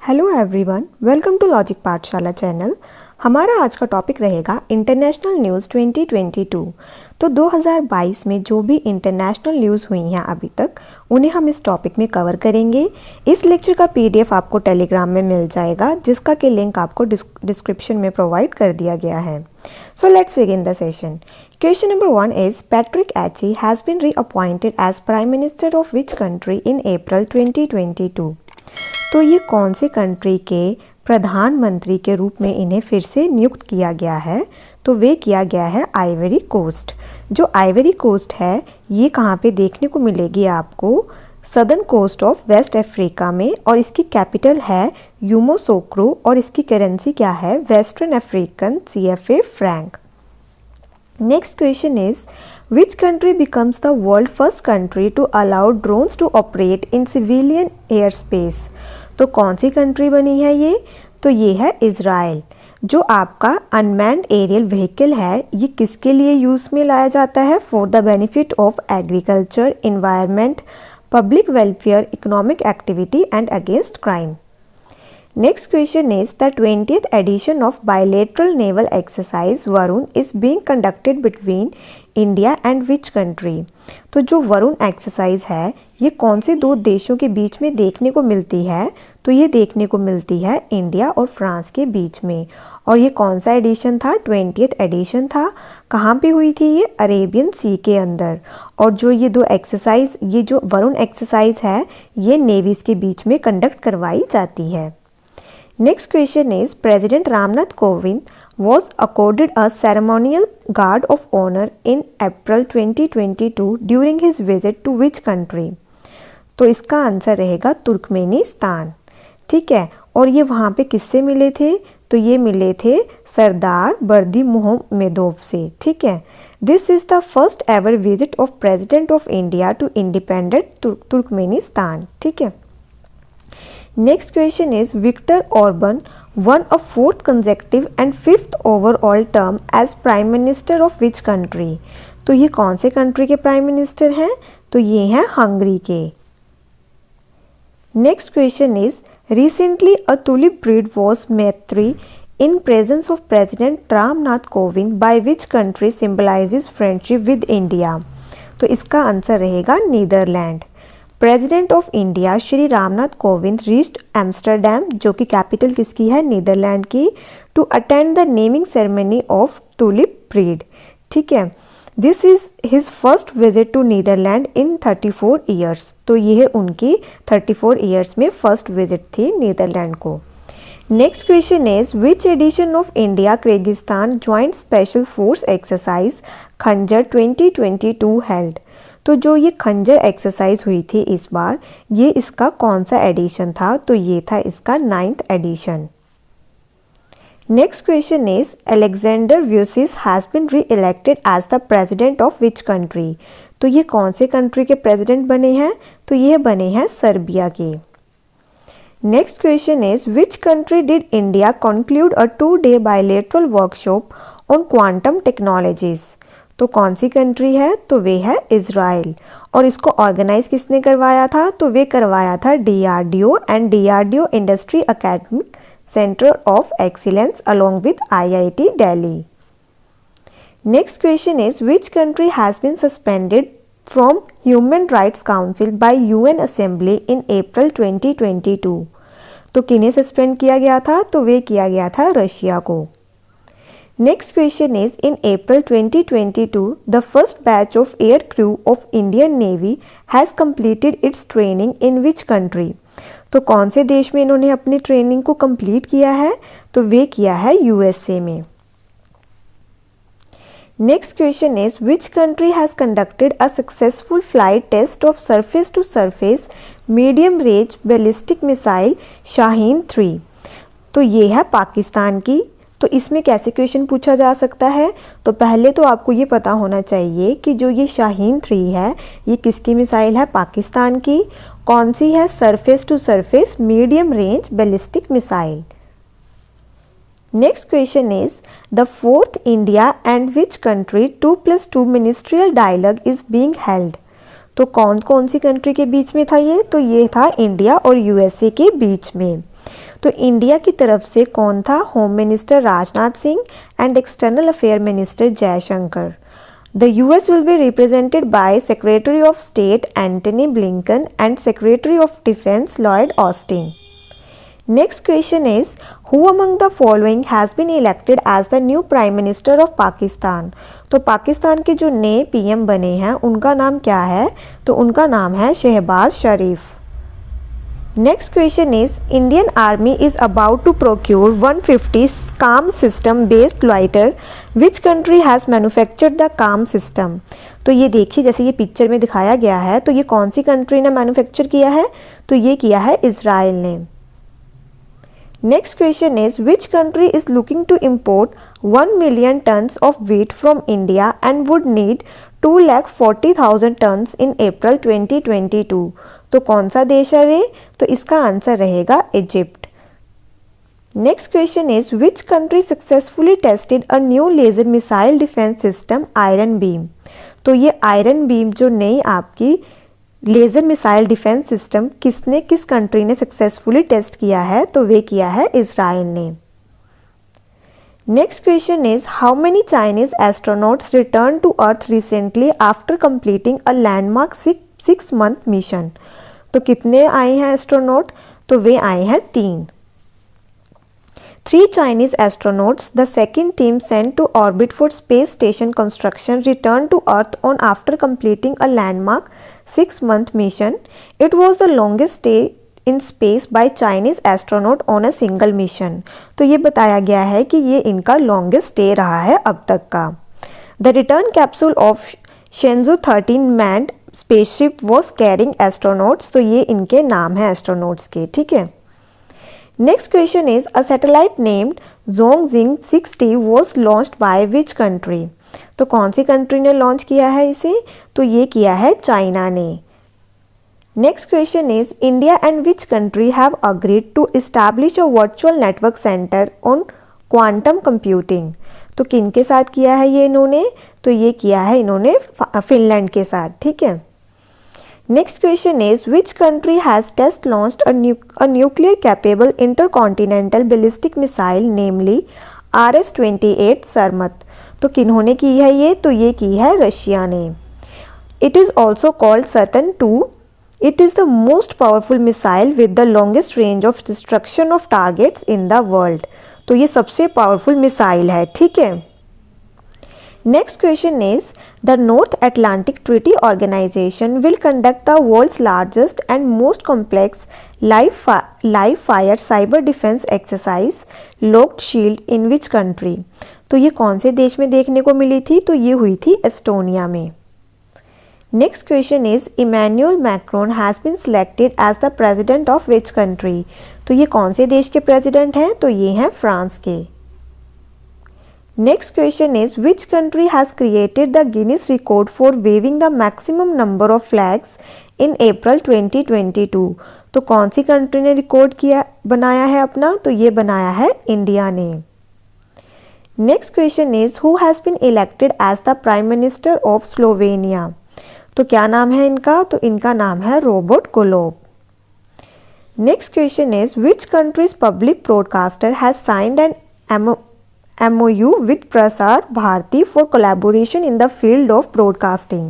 Hello everyone, welcome to logic Pathshala channel. हमारा आज का टॉपिक रहेगा इंटरनेशनल न्यूज़ 2022। तो 2022 में जो भी इंटरनेशनल न्यूज़ हुई हैं अभी तक, उन्हें हम इस टॉपिक में कवर करेंगे। इस लेक्चर का पीडीएफ आपको टेलीग्राम में मिल जाएगा, जिसका कि लिंक आपको डिस्क्रिप्शन में प्रोवाइड कर दिया गया है। So let's begin the session. Question number 1 is Patrick Achi has been reappointed as Prime Minister of which country in April 2022? तो ये कौन से कंट्री के प्रधानमंत्री के रूप में इन्हें फिर से नियुक्त किया गया है? तो वे किया गया है आइवरी कोस्ट। जो आइवरी कोस्ट है ये कहाँ पे देखने को मिलेगी आपको? Southern coast of West Africa में, और इसकी कैपिटल है यामोसोक्रो और इसकी करेंसी क्या है? Western African CFA Frank. Next question is, which country becomes the world first country to allow drones to operate in civilian airspace? तो कौन सी कंट्री बनी है ये? तो ये है इज़राइल। जो आपका अनमैन्ड एरियल व्हीकल है ये किसके लिए यूज़ में लाया जाता है? For the benefit of agriculture, environment, public welfare, economic activity and against crime. Next question is, the 20th edition of bilateral naval exercise Varun is being conducted between India and which country? तो जो Varun exercise है ये कौन से दो देशों के बीच में देखने को मिलती है? तो ये देखने को मिलती है इंडिया और फ्रांस के बीच में। और ये कौन सा एडिशन था? 20th एडिशन था। कहाँ पे हुई थी ये? अरेबियन सी के अंदर। और जो ये दो एक्सरसाइज, ये जो वरुण एक्सरसाइज है ये नेवीज़ के बीच में कंडक्ट करवाई जाती है। Next question is, President Ramnath Kovind was accorded a ceremonial guard of honor in April 2022 during his visit to which country? तो इसका आंसर रहेगा तुर्कमेनिस्तान। ठीक है, और ये वहाँ पे किससे मिले थे? तो ये मिले थे सरदार बर्दीमुहमेदोव से। ठीक है, this is the first ever visit of president of India to independent Turkmenistan. ठीक है। Next question is, Viktor Orban won a 4th consecutive and 5th overall term as Prime Minister of which country? तो ये कौन से country के prime minister हैं? तो ये हैं हंगरी के। Next question is, recently a tulip breed was Maitri in presence of President Ram Nath Kovind by which country symbolizes friendship with India? तो इसका आंसर रहेगा Netherlands. President of India Shri Ramnath Kovind reached Amsterdam, जो कि capital किसकी है? Netherlands की, to attend the naming ceremony of tulip breed. ठीक है, this is his first visit to Netherlands in 34 years. तो ये उनकी 34 ईयर्स में फर्स्ट विजिट थी नीदरलैंड को। Next question is, which edition of India Kyrgyzstan joint special force exercise Khanjar 2022 held? तो जो ये खंजर एक्सरसाइज हुई थी इस बार, ये इसका कौन सा एडिशन था? तो ये था इसका 9th edition. Next question is, Alexander Vucic has been reelected as the president of which country? तो ये कौन से कंट्री के प्रेसिडेंट बने हैं? तो ये बने हैं सर्बिया के। Next question is, which country did India conclude a 2-day bilateral workshop on quantum technologies? तो कौन सी कंट्री है? तो वे है इज़राइल। और इसको ऑर्गेनाइज किसने करवाया था? तो वे करवाया था DRDO and DRDO industry academic centre of excellence along with IIT Delhi. Next question is, which country has been suspended from human rights council by UN assembly in April 2022? तो किन्हें सस्पेंड किया गया था? तो वे किया गया था रशिया को। Next question is, in April 2022, the first batch of air crew of Indian Navy has completed its training in which country? तो कौन से देश में इन्होंने अपनी ट्रेनिंग को कंप्लीट किया है? तो वे किया है USA में। Next question is, which country has conducted a successful flight test of surface to surface medium range ballistic missile Shaheen 3? तो ये है पाकिस्तान की। तो इसमें कैसे क्वेश्चन पूछा जा सकता है? तो पहले तो आपको ये पता होना चाहिए कि जो ये शाहीन 3 है ये किसकी मिसाइल है? पाकिस्तान की। कौन सी है? Surface to surface medium range ballistic missile. Next question is, the 4th India and which country 2+2 ministerial dialogue is being held? तो कौन कौन सी कंट्री के बीच में था ये? तो ये था इंडिया और USA के बीच में। तो इंडिया की तरफ से कौन था? Home minister Rajnath Singh and external affair minister Jaishankar. The US will be represented by Secretary of State Antony Blinken and Secretary of Defense Lloyd Austin. Next question is, who among the following has been elected as the new Prime Minister of Pakistan? तो पाकिस्तान के जो नए PM बने हैं उनका नाम क्या है? तो उनका नाम है शहबाज शरीफ। Next question is, Indian Army is about to procure 150 CAM system based lighter. Which country has manufactured the CAM system? तो ये देखिए, जैसे ये पिक्चर में दिखाया गया है, तो ये कौन सी कंट्री ने मैन्युफैक्चर किया है? तो ये किया है इजराइल ने। Next question is, which country is looking to import 1 million tons of wheat from India and would need 2,40,000 tons in April 2022? तो कौन सा देश है वे? तो इसका आंसर रहेगा Egypt. Next question is, which country successfully tested a new laser missile defence system iron beam? तो ये आयरन बीम जो नई आपकी लेजर मिसाइल डिफेंस सिस्टम किस कंट्री ने सक्सेसफुली टेस्ट किया है? तो वे किया है इजराइल ने। Next question is, how many Chinese astronauts return to earth recently after completing a landmark 6 month mission? तो कितने आए हैं एस्ट्रोनॉट? तो वे आए हैं 3। 3 Chinese astronauts, the second team sent to orbit for space station construction, returned to Earth on after completing a landmark 6 month mission. It was the longest stay in space by Chinese astronaut on a single mission. तो ये बताया गया है कि ये इनका longest stay रहा है अब तक का। The return capsule of Shenzhou 13 manned spaceship was carrying astronauts. तो ये इनके नाम है astronauts के, ठीक है। Next question is, a satellite named Zhongxing 6T was launched by which country? तो कौन सी कंट्री ने लॉन्च किया है इसे? तो ये किया है चाइना ने। Next question is, India and which country have agreed to establish a virtual network center on quantum computing? तो किन के साथ किया है ये इन्होंने? तो ये किया है इन्होंने फिनलैंड के साथ, ठीक है। Next question is, which country has test launched a nuclear capable intercontinental ballistic missile, namely RS-28 Sarmat? तो किन्होंने की है ये? तो ये की है रशिया ने। It is also called Saturn II. It is the most powerful missile with the longest range of destruction of targets in the world. तो ये सबसे पावरफुल मिसाइल है, ठीक है। Next question is, the North Atlantic Treaty Organization will conduct the world's largest and most complex live-fire cyber defense exercise, Locked Shield, in which country? तो ये कौन से देश में देखने को मिली थी? तो ये हुई थी एस्टोनिया में। Next question is, Emmanuel Macron has been selected as the president of which country? तो ये कौन से देश के प्रेसिडेंट हैं? तो ये हैं फ्रांस के। Next question is, which country has created the Guinness record for waving the maximum number of flags in April 2022? तो कौन सी कंट्री ने रिकॉर्ड बनाया है अपना? तो ये बनाया है इंडिया ने। Next question is, who has been elected as the Prime Minister of Slovenia? तो क्या नाम है इनका? तो इनका नाम है Robert Globe. Next question is, which country's public broadcaster has signed an MOU with Prasar Bharati for collaboration in the field of broadcasting?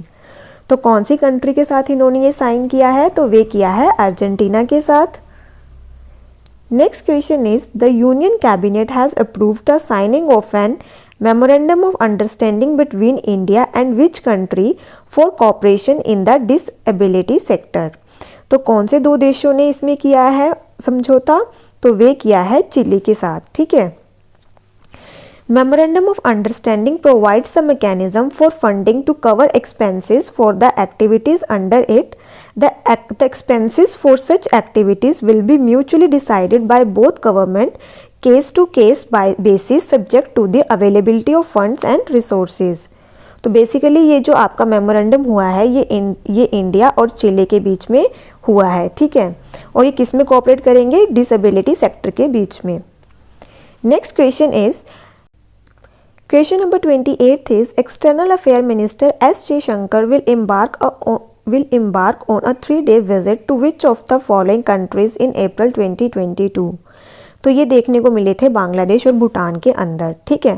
तो कौन सी कंट्री के साथ इन्होंने ये साइन किया है? तो वे किया है अर्जेंटीना के साथ। Next question is, the union cabinet has approved the signing of an memorandum of understanding between India and which country for cooperation in the disability sector? तो कौन से 2 देशों ने इसमें किया है समझौता? तो वे किया है चिली के साथ, ठीक है। Memorandum of Understanding provides a mechanism for funding to cover expenses for the activities under it. The expenses for such activities will be mutually decided by both government case to case basis subject to the availability of funds and resources. तो basically ये जो आपका memorandum हुआ है ये India और chilli के बीच में हुआ है, ठीक है। और ये किस में कोऑपरेट करेंगे? डिसेबिलिटी सेक्टर के बीच में। Next question is, Question number 28 is, External Affairs Minister S. Jaishankar will embark on a 3-day visit to which of the following countries in April 2022? तो ये देखने को मिले थे बांग्लादेश और भूटान के अंदर, ठीक है।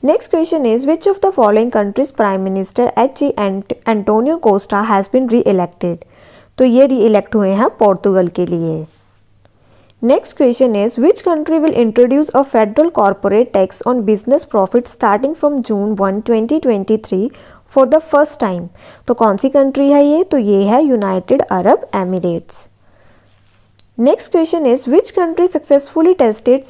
Next question is which of the following countries prime minister H E Antonio Costa has been reelected. तो ये री इलेक्ट हुए हैं पोर्तुगल के लिए। Next question is which country will introduce a federal corporate tax on business profit starting from June 1, 2023 for the first time. तो कौन सी country है ये? तो ये है United Arab Emirates. Next question is which country successfully tested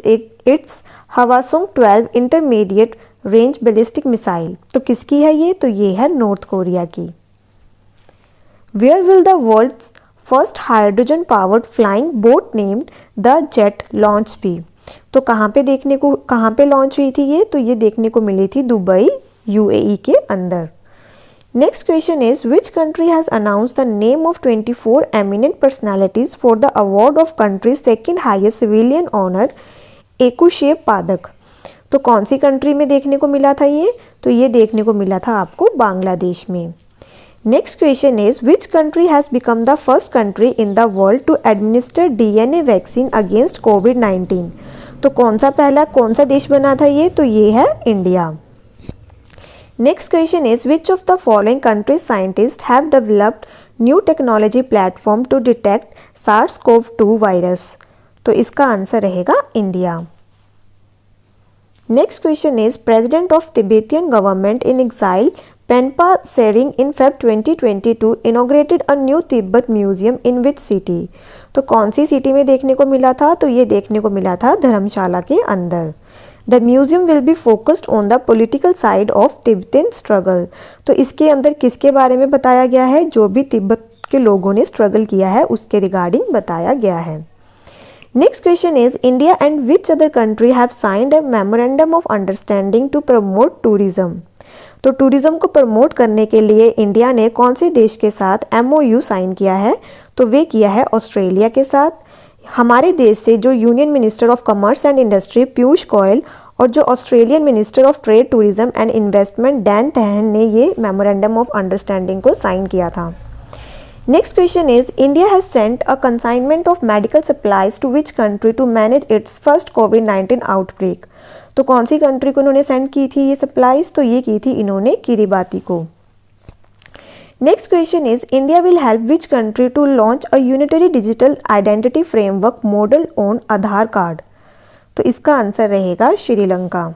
its Hwasong 12 intermediate range ballistic missile. तो किसकी है ये? तो ये है नॉर्थ कोरिया की। Where will the world's first hydrogen powered flying boat named the jet launch be. तो कहाँ पे लॉन्च हुई थी ये? तो ये देखने को मिली थी दुबई यूएई के अंदर। Next question is which country has announced the name of 24 eminent personalities for the award of countries second highest civilian honour Ekushey Padak. तो कौन सी कंट्री में देखने को मिला था ये? तो ये देखने को मिला था आपको बांग्लादेश में। Next question is which country has become the first country in the world to administer DNA vaccine against कोविड-19। तो कौन सा देश बना था ये? तो ये है India. Next question is which of the following countries scientist have developed new technology platform to detect SARS-CoV-2 virus. तो इसका आंसर रहेगा India. Next question is president of Tibetan government in exile Penpa Tsering in Feb 2022 inaugurated a new Tibet museum in which city. तो कौन सी city में देखने को मिला था? तो ये देखने को मिला था धर्मशाला के अंदर। The museum will be focused on the political side of Tibetan struggle. तो इसके अंदर किसके बारे में बताया गया है? जो भी तिब्बत के लोगों ने स्ट्रगल किया है उसके रिगार्डिंग बताया गया है। Next question is India and which other country have signed a memorandum of understanding to promote tourism. तो टूरिज्म को प्रमोट करने के लिए इंडिया ने कौन से देश के साथ MOU साइन किया है? तो वे किया है ऑस्ट्रेलिया के साथ। हमारे देश से जो union minister of commerce and industry Piyush Goyal और जो Australian minister of trade tourism and investment Dan Tehan ने ये मेमोरेंडम ऑफ अंडरस्टैंडिंग को साइन किया था। Next question is India has sent a consignment of medical supplies to which country to manage its first कोविड-19 outbreak. तो कौन सी country को इन्होंने सेंड की थी ये सप्लाईज? तो ये की थी इन्होंने किरीबाती को। Next question is India will help which country to launch a unitary digital identity framework model on Aadhaar card. तो इसका आंसर रहेगा Sri Lanka.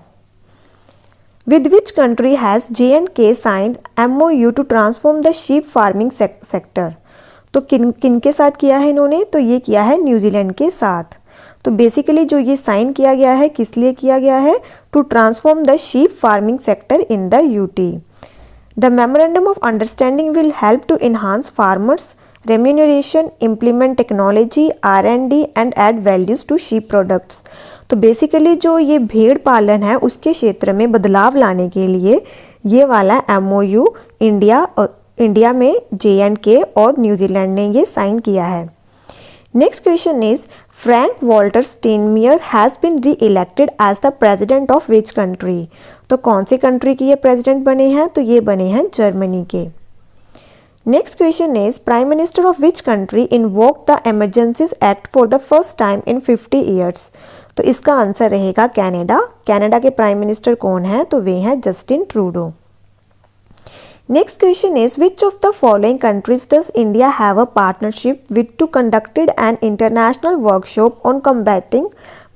With which country has J&K signed MOU to transform the sheep farming sector. तो किन के साथ किया है इन्होंने? तो ये किया है न्यूजीलैंड के साथ। तो बेसिकली जो ये साइन किया गया है किस लिए किया गया है? To transform the sheep farming sector in the UT। The memorandum of understanding will help to enhance farmers remuneration, implement technology, R&D and add values to sheep products. तो बेसिकली जो ये भेड़ पालन है उसके क्षेत्र में बदलाव लाने के लिए ये वाला MOU इंडिया में J&K और न्यूजीलैंड ने ये साइन किया है। Next question is Frank Walter Steinmeier has been reelected as the president of which country. तो कौन सी कंट्री के ये प्रेजिडेंट बने हैं? तो ये बने हैं जर्मनी के। Next question is prime minister of which country invoke the emergencies act for the first time in 50 years. तो इसका आंसर रहेगा कनाडा। कनाडा के प्राइम मिनिस्टर कौन है? तो वे हैं Justin Trudeau. Next question is which of the following countries does India have a partnership with two conducted an international workshop on combating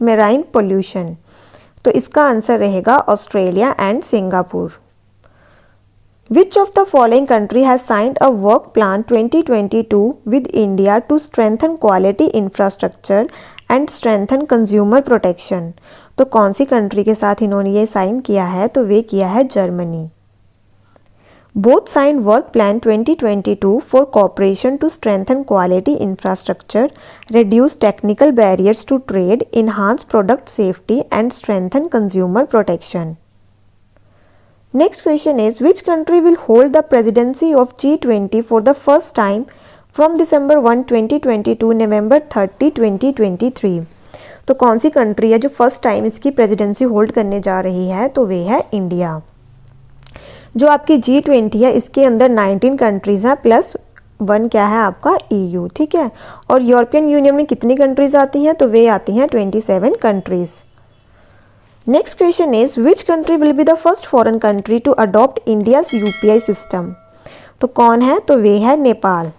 marine pollution. तो इसका आंसर रहेगा Australia and Singapore. Which of the following country has signed a work plan 2022 with India to strengthen quality infrastructure and strengthen consumer protection? तो कौन सी country के साथ इन्होंने ये साइन किया है? तो वे किया है Germany. Both signed work plan 2022 for cooperation to strengthen quality infrastructure, reduce technical barriers to trade, enhance product safety and strengthen consumer protection. Next question is which country will hold the presidency of G20 for the first time from December 1, 2020 to November 30, 2023? तो कौन सी country है जो first time इसकी presidency hold करने जा रही है? तो वे है इंडिया। जो आपकी G20 है इसके अंदर 19 कंट्रीज़ हैं प्लस वन क्या है आपका EU, ठीक है। और यूरोपियन यूनियन में कितनी कंट्रीज आती हैं, तो वे आती हैं 27 countries. Next question is which country will be the first foreign country to adopt India's UPI system, तो कौन है, तो वे है Nepal.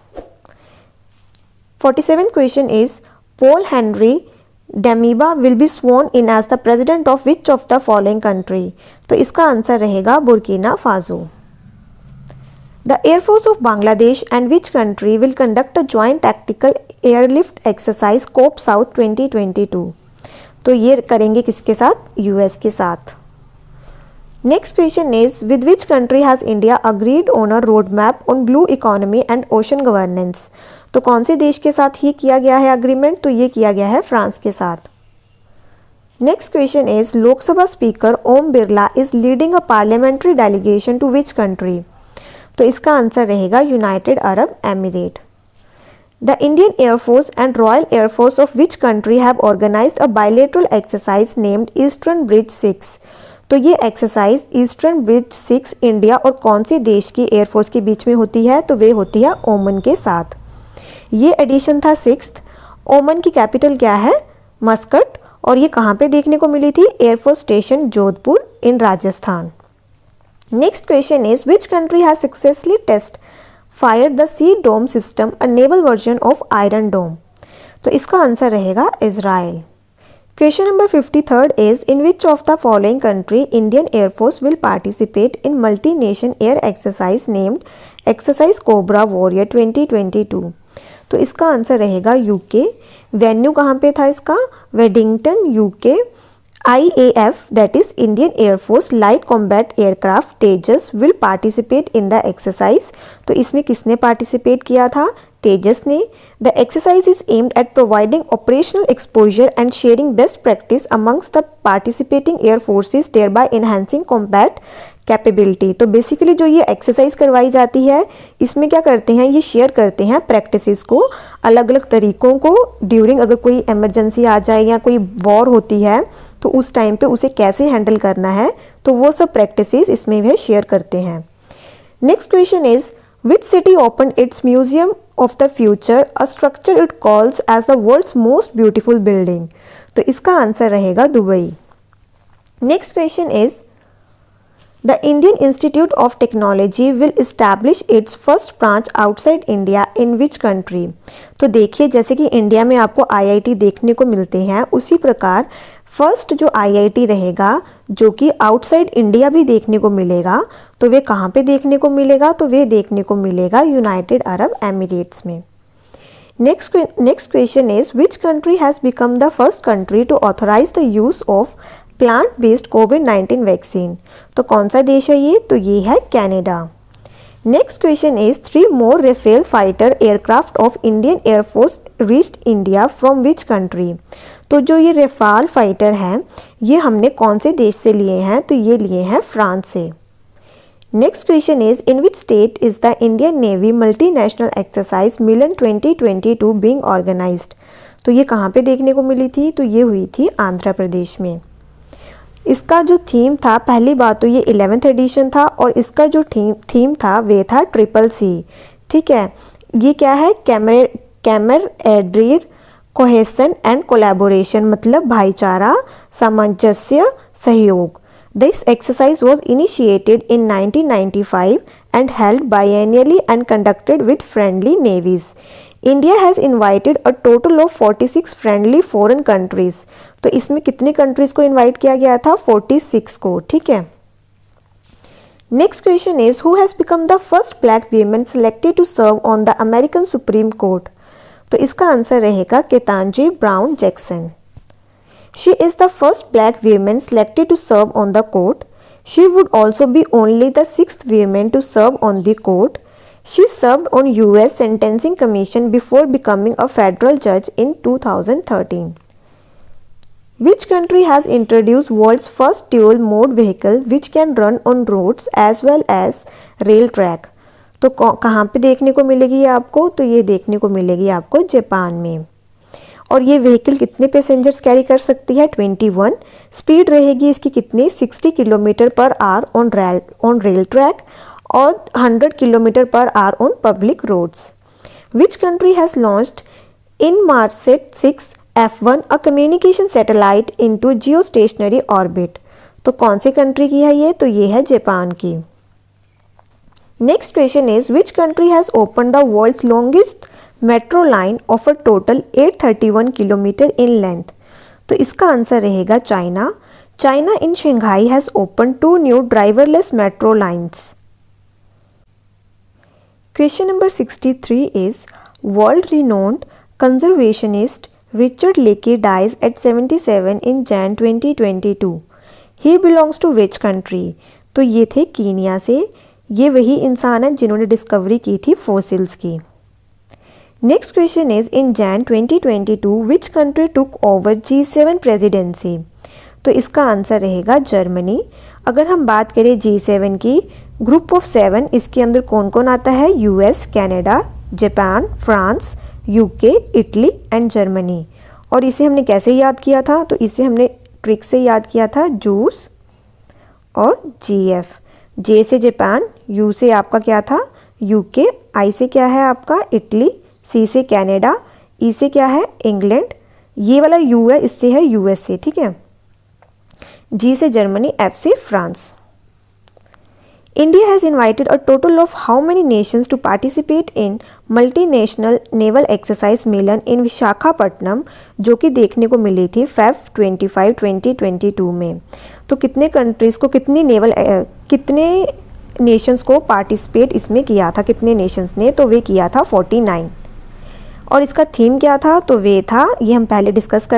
47th question is Paul Henry Damiba will be sworn in as the president of which of the following country, तो इसका answer रहेगा Burkina Faso. The Air Force of Bangladesh and which country will conduct a joint tactical airlift exercise COP South 2022, तो ये करेंगे किसके साथ, US के साथ। Next question is with which country has India agreed on a road map on blue economy and ocean governance, तो कौन से देश के साथ ही किया गया है अग्रीमेंट, तो ये किया गया है फ्रांस के साथ। Next question is Lok Sabha speaker Om Birla is leading a parliamentary delegation to which country, तो इसका आंसर रहेगा United Arab Emirate. The Indian air force and royal air force of which country have organised a bilateral exercise named eastern bridge 6, तो ये exercise eastern bridge 6 India और कौन से देश की एयरफोर्स के बीच में होती है, तो वे होती है ओमन के साथ। ये एडिशन था 6th। ओमन की कैपिटल क्या है, मस्कट, और ये कहाँ पे देखने को मिली थी, air force station Jodhpur in Rajasthan. Next question is which country has successfully fired the Sea Dome system, a naval version of Iron Dome, तो इसका आंसर रहेगा Israel. Question number 53rd is in which of the following country Indian Air Force will participate in multi-nation air exercise named Exercise Cobra Warrior 2022, तो इसका answer रहेगा UK। Venue कहाँ पे था इसका, वेडिंगटन UK। IAF that is Indian Air Force Light Combat Aircraft Tejas will participate in the exercise, तो इसमें किसने पार्टिसिपेट किया था, तेजस ने। The exercise is aimed at providing operational exposure and sharing best practice amongst the participating air forces thereby enhancing combat capability, तो basically जो ये exercise करवाई जाती है इसमें क्या करते हैं, ये शेयर करते हैं प्रैक्टिसेस को, अलग अलग तरीकों को, ड्यूरिंग अगर कोई इमरजेंसी आ जाए या कोई वॉर होती है तो उस टाइम पे उसे कैसे हैंडल करना है, तो वो सब प्रैक्टिसेस इसमें वे शेयर करते हैं। Next question is which city open its museum of the future, a structure it calls as the world's most beautiful building, तो इसका आंसर रहेगा Dubai. Next question is The Indian Institute of Technology will establish its first branch outside India in which country, तो देखिए जैसे कि India में आपको IIT देखने को मिलते हैं उसी प्रकार फर्स्ट जो IIT रहेगा जो कि आउटसाइड इंडिया भी देखने को मिलेगा, तो वे कहाँ पे देखने को मिलेगा, तो वे देखने को मिलेगा यूनाइटेड अरब एमिरेट्स में। Next question is which country has become the first country to authorise the use of plant based कोविड-19 वैक्सीन, तो कौन सा देश है ये, तो ये है Canada. Next question is 3 more Rafale fighter aircraft of Indian air force reached India from which country, तो जो ये रेफाल फाइटर हैं ये हमने कौन से देश से लिए हैं, तो ये लिए हैं फ्रांस से। Next question is in which state is the Indian navy multinational exercise Milan 2022 being organised, तो ये कहाँ पे देखने को मिली थी, तो ये हुई थी आंध्र प्रदेश में। इसका जो थीम था, पहली बात तो ये 11th एडिशन था और इसका जो थीम था वे था CCC, ठीक है। ये क्या है, कैमरेडरी कोहेसन एंड कोलैबोरेशन, मतलब भाईचारा, सामंजस्य, सहयोग। This exercise was initiated in 1995 and held biennially and conducted with friendly navies. India has invited a total of 46 friendly foreign countries. तो इसमें कितनी कंट्रीज को इनवाइट किया गया था, 46 को, ठीक है। Next question is who has become the first black women selected to serve on the American supreme court, तो इसका आंसर रहेगा Ketanji Brown Jackson. She is the first black women selected to serve on the court. She would also be only the 6th woman to serve on the court. She served on US Sentencing Commission before becoming a federal judge in 2013. Which country has introduced world's first dual mode vehicle which can run on roads as well as rail track? तो कहाँ पे देखने को मिलेगी आपको, तो ये देखने को मिलेगी आपको जापान में। और ये व्हीकल कितने पैसेंजर्स कैरी कर सकती है, 21। स्पीड रहेगी इसकी कितनी, 60 kilometre per hour on rail track और 100 kilometre per hour on public roads. Which country has launched Inmarsat 6 F1 a communication satellite into geostationary orbit. तो कौन सी कंट्री की है ये? तो ये है जापान की। Next question is which country has open the world's longest metro line of a total 831 kilometre in length. तो इसका आंसर रहेगा China. China in Shanghai has open 2 new driverless metro lines. Question number 63 is world-renowned conservationist Richard Leakey dies at 77 in Jan 2022. He belongs to which country? तो ये थे Kenya से। ये वही इंसान है जिन्होंने डिस्कवरी की थी फॉसिल्स की। Next question is in Jan 2022 which country took over G7 presidency. तो इसका आंसर रहेगा जर्मनी। अगर हम बात करें G7 की, ग्रुप ऑफ 7, इसके अंदर कौन कौन आता है? US, Canada, Japan, France, UK, Italy and Germany. और इसे हमने कैसे याद किया था? तो इसे हमने ट्रिक से याद किया था, जूस और GF। J से जापान, U से आपका क्या था? UK, I से क्या है आपका? इटली, C से कनाडा, E से क्या है? इंग्लैंड, ये वाला U है, इससे है USA, ठीक है। G से जर्मनी, F से France. India has invited a total of how many nations to participate in multinational naval exercise Milan in Visakhapatnam, जो कि देखने को मिली थी Feb 25, 2022 में। तो कितने कंट्रीज़ को, कितने नेशंस को पार्टिसिपेट इसमें किया था? कितने नेशंस ने? तो वे किया था 49। और इसका थीम क्या था? तो वे था, ये हम पहले डिस्कस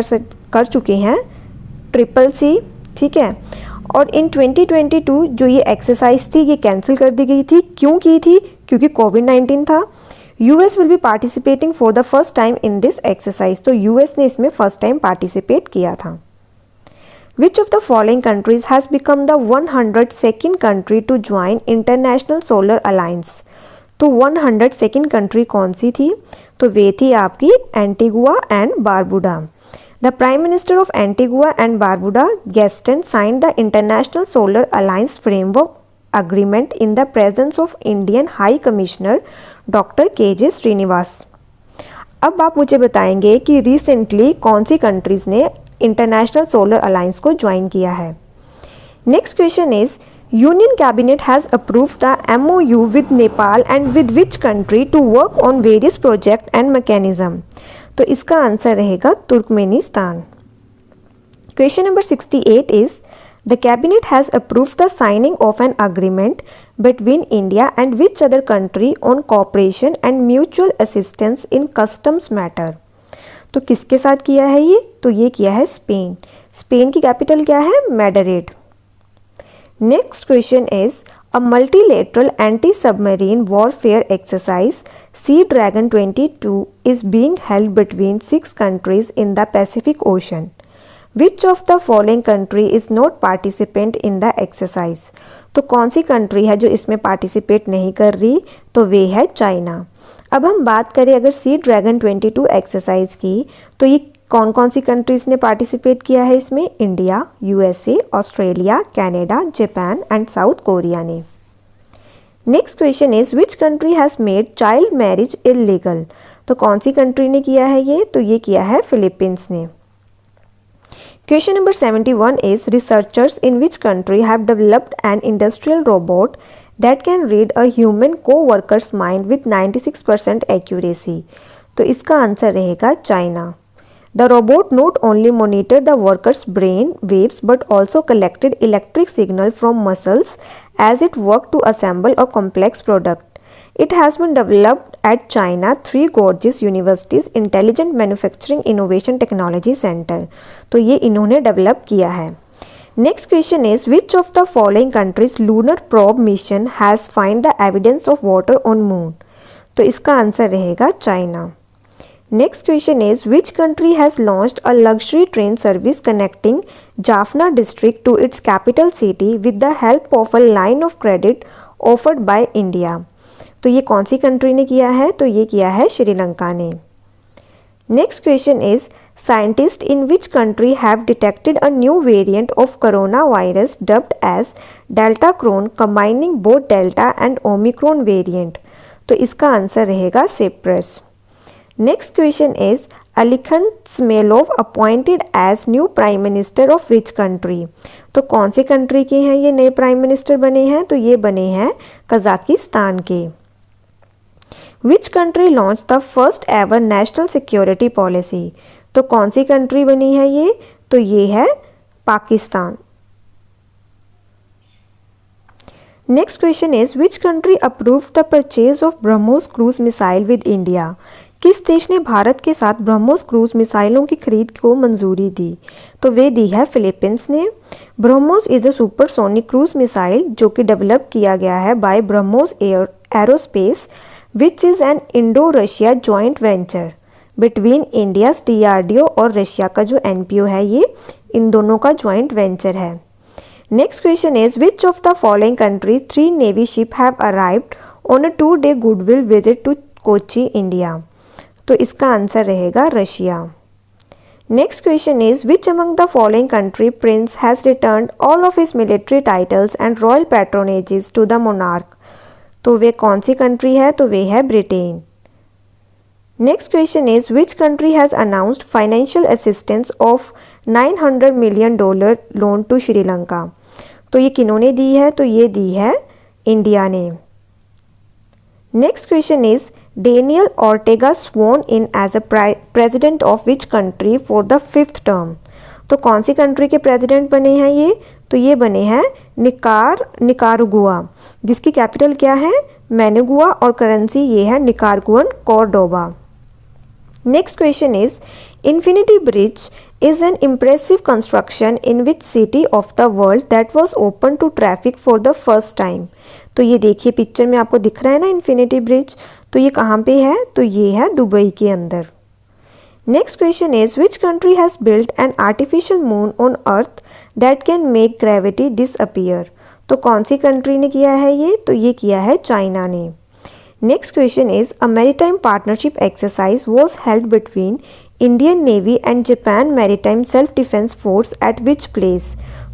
कर चुके हैं, CCC, ठीक है। और इन 2022 जो ये एक्सरसाइज थी ये कैंसिल कर दी गई थी। क्यों की थी? क्योंकि कोविड-19 था। US will be participating for the first time in this exercise. तो US ने इसमें फर्स्ट टाइम पार्टिसिपेट किया था। Which of the following countries has become the 102nd country to join international solar alliance. तो 102nd कंट्री कौन सी थी? तो वे थी आपकी Antigua and Barbuda. The Prime Minister of Antigua and Barbuda, Gaston, signed the International Solar Alliance Framework Agreement in the presence of Indian High Commissioner Dr. KJ Srinivas. अब आप मुझे बताएंगे कि रिसेंटली कौन सी कंट्रीज़ ने इंटरनेशनल सोलर अलायंस को join किया है। Next question is union cabinet has approved the MOU with Nepal and with which country to work on various project and mechanism. तो इसका आंसर रहेगा Turkmenistan. Question number 68 is the cabinet has approved the signing of an agreement between India and which other country on cooperation and mutual assistance in customs matter. तो किसके साथ किया है ये? तो ये किया है स्पेन। स्पेन की कैपिटल क्या है? Madrid. Next question is a multilateral anti-submarine warfare exercise Sea Dragon 22 is being held between 6 countries in the Pacific Ocean. Which of the following country is not participant in the exercise? तो कौन सी country है जो इसमें participate नहीं कर रही? तो वे है चाइना। अब हम बात करें अगर सी ड्रैगन 22 एक्सरसाइज की, तो ये कौन कौन सी कंट्रीज़ ने पार्टिसिपेट किया है इसमें? India, USA, Australia, Canada, Japan and South Korea ने। Next question is which country has made child marriage illegal. तो कौन सी कंट्री ने किया है ये? तो ये किया है फिलीपींस ने। Question number 71 is researchers in which country have developed an industrial robot that can read a human coworkers mind with 96% accuracy. तो इसका आंसर रहेगा China. The robot not only monitored the worker's brain waves but also collected electric signal from muscles as it worked to assemble a complex product. It has been developed at China Three Gorges University's Intelligent Manufacturing Innovation Technology Center. तो ये इन्होंने develop किया है। Next question is which of the following countries lunar probe mission has find the evidence of water on moon? तो इसका answer रहेगा China. Next question is which country has launched a luxury train service connecting Jaffna district to its capital city with the help of a line of credit offered by India? तो ये कौन सी country ने किया है? तो ये किया है श्रीलंका ने। Next question is scientists in which country have detected a new variant of coronavirus dubbed as Delta Cron combining both Delta and Omicron variant? तो इसका आंसर रहेगा Cyprus. Next question is Alikhan Smailov appointed as new prime minister of which country. तो कौन सी country के हैं ये नए प्राइम मिनिस्टर बने हैं, तो ये बने हैं कजाकिस्तान के। Which country launch the first ever national security policy. तो कौन सी कंट्री बनी है ये, तो ये है Pakistan. Next question is which country approved the purchase of BrahMos cruise missile with India. किस देश ने भारत के साथ ब्रह्मोस क्रूज मिसाइलों की खरीद को मंजूरी दी, तो वे दी है फिलीपींस ने। BrahMos is a supersonic cruise missile जो कि डेवलप किया गया है by BrahMos aerospace which is an Indo Russia joint venture between India's DRDO और रशिया का जो NPO है ये इन दोनों का जॉइंट वेंचर है। Next question is which of the following country 3 navy ship have arrived on a 2-day goodwill visit to Kochi India. तो इसका आंसर रहेगा Russia. Next question is which among the following country prince has returned all of his military titles and royal patronages to the monarch. तो वे कौन सी country है, तो वे है Britain. Next question is which country has announced financial assistance of $900 million loan to Sri Lanka. तो ये किन्होंने दी है, तो ये दी है इंडिया ने। Next question is Daniel Ortega sworn in as a president of which country for the 5th term. तो कौन सी कंट्री के प्रेसिडेंट बने हैं ये, तो ये बने हैं निकारागुआ, जिसकी कैपिटल क्या है, मैनिगुआ, और करेंसी ये है Nicaraguan Cordoba. Next question is infinity bridge is an impressive construction in which city of the world that was open to traffic for the first time। तो ये देखिए पिक्चर में आपको दिख रहा है ना इन्फिनिटी ब्रिज, तो ये कहाँ पे है, तो ये है दुबई के अंदर। Next question is which country has built an artificial moon on earth that can make gravity disappear. तो कौन सी कंट्री ने किया है ये, तो ये किया है चाइना ने। Next question is a maritime partnership exercise was held between Indian navy and Japan maritime self defence force at which place.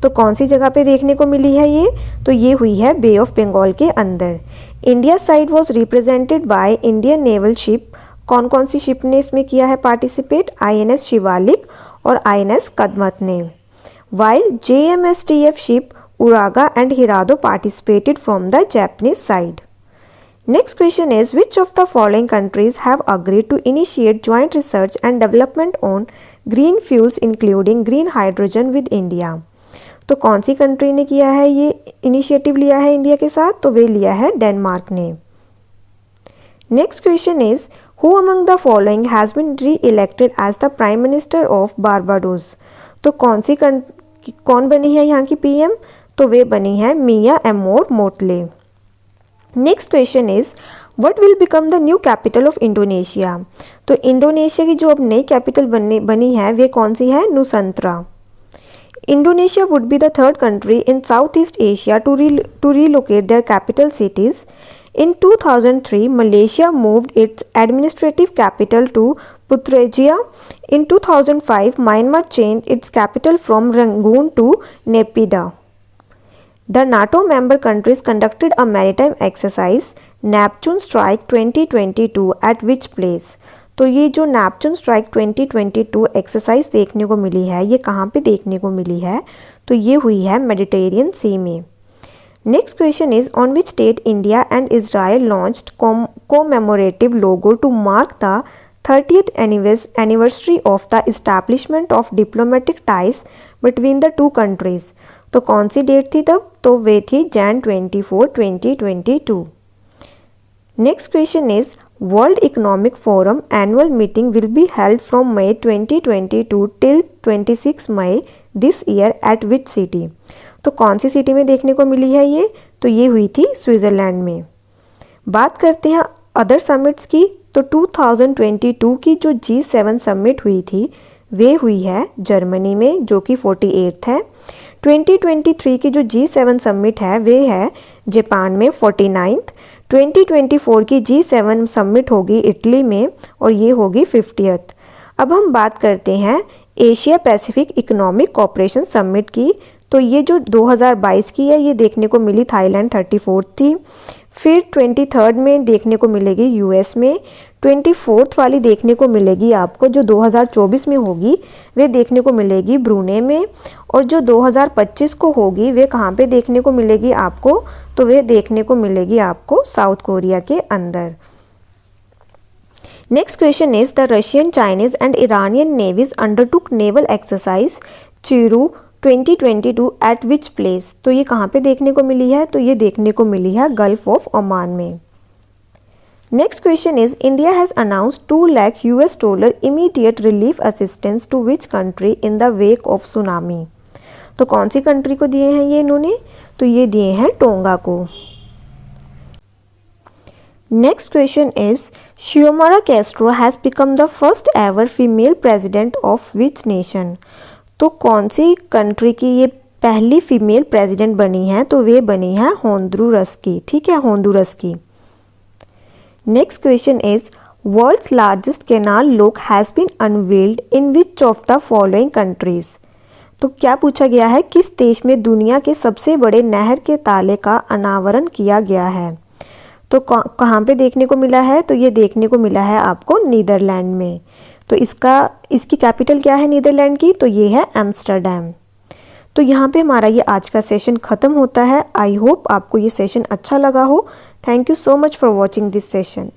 तो कौन सी जगह पे देखने को मिली है ये, तो ये हुई है बे ऑफ बंगाल के अंदर। India side was represented by Indian naval ship. कौन कौन सी शिप ने इसमें किया है पार्टिसिपेट, INS शिवालिक और INS कदमत ने। While JMSTF ship Uraga and Hirado participated from the Japanese side. Next question is which of the following countries have agreed to initiate joint research and development on green fuels including green hydrogen with India। तो कौन सी country ने किया है ये initiative लिया है India के साथ, तो वे लिया है डेनमार्क ने। Next question is who among the following has been reelected as the prime minister of Barbados. तो कौन बनी है यहाँ की PM, तो वे बनी है Mia Amor Mottley. Next question is what will become the new capital of Indonesia. तो इंडोनेशिया की जो अब नई कैपिटल बनी है वे कौन सी है, Nusantara. Indonesia would be the 3rd country in South East Asia to relocate their capital cities. In 2003 Malaysia moved its administrative capital to Putrajaya. In 2005 Myanmar changed its capital from Rangoon to Naypyidaw. The NATO member countries conducted a maritime exercise Neptune Strike 2022 at which place। तो ये जो Neptune Strike 2022 exercise देखने को मिली है ये कहाँ पे देखने को मिली है, तो ये हुई है मेडिटेरियन सी में। Next question is on which date India and Israel launched commemorative logo to mark the 30th anniversary of the establishment of diplomatic ties between the two countries। तो कौन सी डेट थी तब, तो वे थी Jan 24, 2022। Next question is world economic forum annual meeting will be held from May 2022 till 26 May this year eight which city. तो कौन सी city में देखने को मिली है ये, तो ये हुई थी स्विट्ज़रलैंड में। बात करते हैं अदर समिट्स की, तो 2022 की जो G7 समिट हुई थी वे हुई है जर्मनी में जो कि 48th है। 2023 की जो G7 समिट है वे है जापान में 49th। 2024 की G7 समिट होगी इटली में और ये होगी 50th। अब हम बात करते हैं Asia Pacific economic cooperation summit की, तो ये जो 2022 की है ये देखने को मिली थाईलैंड 34th थी। फिर 23rd में देखने को मिलेगी US में, 24th वाली देखने को मिलेगी आपको, जो 2024 में होगी वे देखने को मिलेगी ब्रूनेई में, और जो 2025 को होगी वे कहाँ पे देखने को मिलेगी आपको, तो वे देखने को मिलेगी आपको साउथ कोरिया के अंदर। Next question is the Russian, Chinese and Iranian navies undertook naval exercise चिरू 2022 एट विच प्लेस। तो ये कहाँ पे देखने को मिली है, तो ये देखने को मिली है गल्फ ऑफ ओमान में। Next question is India has announced $2 lakh immediate relief assistance to which country in the wake of tsunami. तो कौन सी कंट्री को दिए हैं ये इन्होंने, तो ये दिए हैं टोंगा को। Next question is Xiomara Castro has become the first ever female president of which nation. तो कौन सी कंट्री की ये पहली फीमेल प्रेसिडेंट बनी है, तो वे बनी है होंडुरस की, ठीक है, होंडुरस की। Next question is world's largest canal lock has been unveiled in which of the following countries. तो क्या पूछा गया है, किस देश में दुनिया के सबसे बड़े नहर के ताले का अनावरण किया गया है। तो कहाँ पे देखने को मिला है, तो ये देखने को मिला है आपको नीदरलैंड में। तो इसकी कैपिटल क्या है नीदरलैंड की, तो ये है एम्स्टर्डम। तो यहाँ पे हमारा ये आज का सेशन ख़त्म होता है। आई होप आपको ये सेशन अच्छा लगा हो। Thank you so much for watching this session.